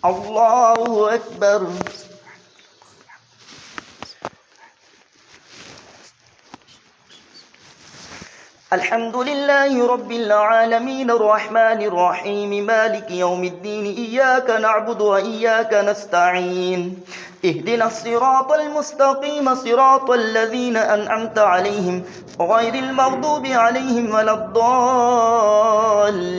الله أكبر. الحمد لله رب العالمين الرحمن الرحيم مالك يوم الدين إياك نعبد وإياك نستعين اهدنا الصراط المستقيم صراط الذين أنعمت عليهم غير المغضوب عليهم ولا الضالين.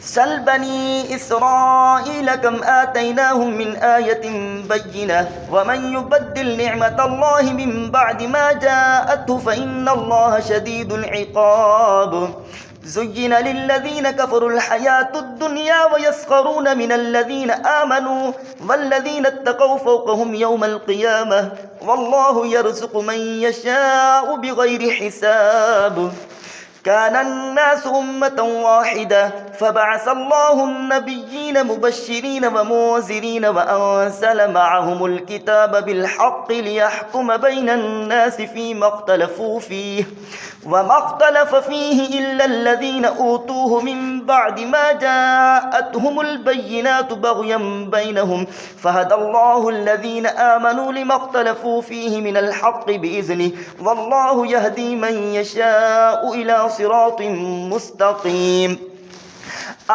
سل بني إسرائيل كم آتيناهم من آية بينة ومن يبدل نعمة الله من بعد ما جاءته فإن الله شديد العقاب. زين للذين كفروا الحياة الدنيا ويسخرون من الذين آمنوا والذين اتقوا فوقهم يوم القيامة والله يرزق من يشاء بغير حساب. كان الناس أمة واحدة فبعث الله النبيين مبشرين ومنذرين وأنزل معهم الكتاب بالحق ليحكم بين الناس فيما اختلفوا فيه وما اختلف فيه إلا الذين أوتوه من بعد ما جاءتهم البينات بغيا بينهم فهدى الله الذين آمنوا لما اختلفوا فيه من الحق بإذنه والله يهدي من يشاء إلى صراط مستقيم.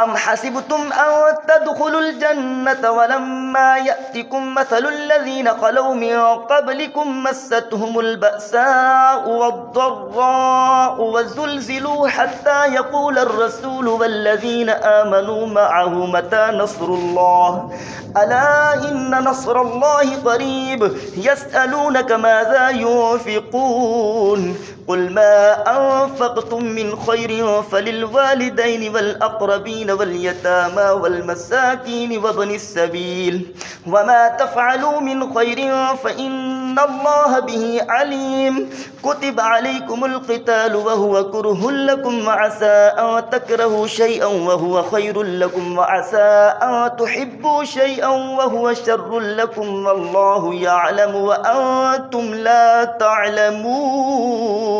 أم حسبتم أن تدخلوا الجنة ولما يأتكم مثل الذين خلوا من قبلكم مستهم البأساء والضراء وزلزلوا حتى يقول الرسول والذين آمنوا معه متى نصر الله ألا إن نصر الله قريب. يسألونك ماذا ينفقون قل ما أنفقتم من خير فللوالدين والأقربين واليتامى والمساكين وابن السبيل وما تفعلوا من خير فإن الله به عليم. كتب عليكم القتال وهو كره لكم وعسى أن تكرهوا شيئا وهو خير لكم وعسى أن تحبوا شيئا وهو شر لكم والله يعلم وأنتم لا تعلمون.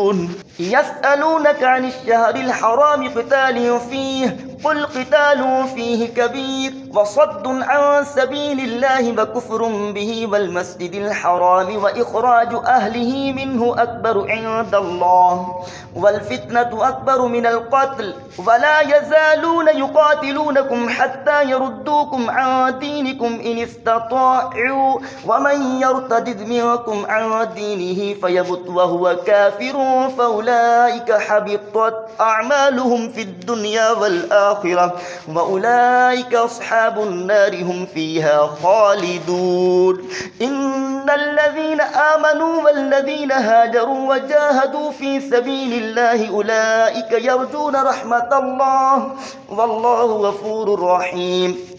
يسألونك عن الشهر الحرام قتال فيه قل قتال فيه كبير وصد عن سبيل الله وكفر به والمسجد الحرام وإخراج أهله منه أكبر عند الله والفتنة أكبر من القتل ولا يزالون يقاتلونكم حتى يردوكم عن دينكم إن استطاعوا ومن يرتد منكم عن دينه فيمت وهو كافر فأولئك حبطت أعمالهم في الدنيا والآخرة وأولئك أصحاب النار هم فيها خالدون. إن الذين آمنوا والذين هاجروا وجاهدوا في سبيل الله أولئك يرجون رحمة الله والله غفور رحيم.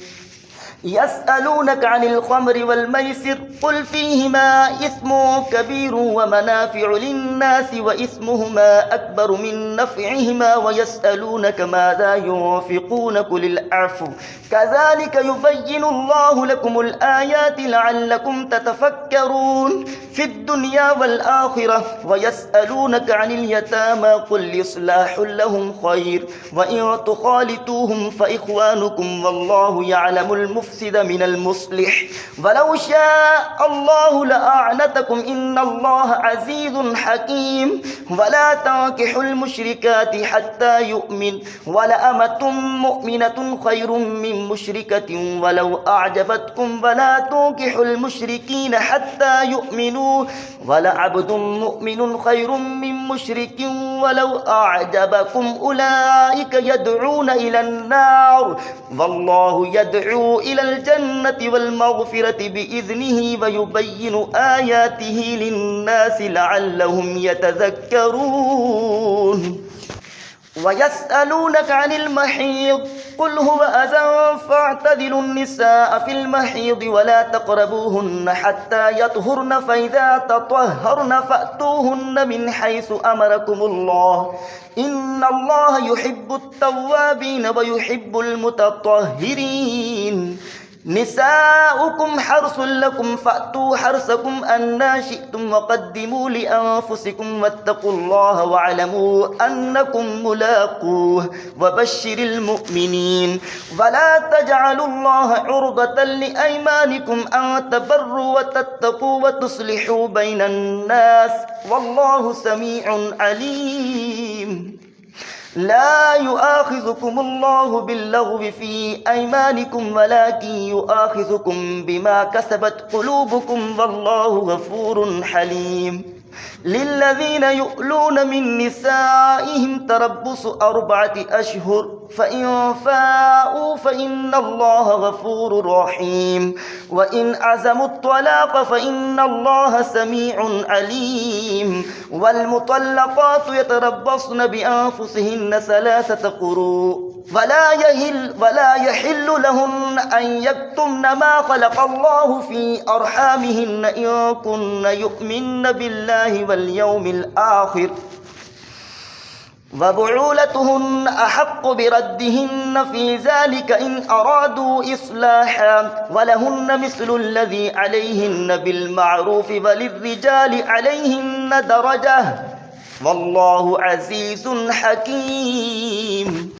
يسألونك عن الخمر والميسر قل فيهما إثم كبير ومنافع للناس وإثمهما أكبر من نفعهما ويسألونك ماذا ينفقون قل العفو كذلك يبين الله لكم الآيات لعلكم تتفكرون في الدنيا والآخرة. ويسألونك عن اليتامى قل إصلاح لهم خير وإن تخالطوهم فإخوانكم والله يعلم المفسد من المصلح ولو شاء الله لأعنتكم إن الله عزيز حكيم. ولا تنكحوا المشركات حتى يؤمن ولأمة مؤمنة خير من مشركة ولو أعجبتكم ولا تنكحوا المشركين حتى يؤمنوا ولعبد مؤمن خير من مشرك ولو أعجبكم أولئك يدعون إلى النار والله يدعو إلى الجنة والمغفرة بإذنه ويبين آياته للناس لعلهم يتذكرون. ويسألونك عن المحيض قل هو أذى فاعتزلوا النساء في المحيض ولا تقربوهن حتى يطهرن فإذا تطهرن فأتوهن من حيث أمركم الله إن الله يحب التوابين ويحب المتطهرين. نساؤكم حرث لكم فأتوا حرثكم أنى شئتم وقدموا لأنفسكم واتقوا الله واعلموا أنكم ملاقوه وبشر المؤمنين ولا تجعلوا الله عرضة لأيمانكم أن تبروا وتتقوا وتصلحوا بين الناس والله سميع عليم لا يؤاخذكم الله باللغو في أيمانكم ولكن يؤاخذكم بما كسبت قلوبكم والله غفور حليم للذين يؤلون من نسائهم تربص 4 أشهر فإن فاءوا فإن الله غفور رحيم وإن عزموا الطلاق فإن الله سميع عليم والمطلقات يتربصن بأنفسهن 3 قروء ولا يحل لهن أن يكتمن ما خلق الله في أرحامهن إن كن يؤمن بالله واليوم الآخر وبعولتهن أحق بردهن في ذلك إن أرادوا إصلاحا ولهن مثل الذي عليهن بالمعروف وللرجال عليهن درجة والله عزيز حكيم.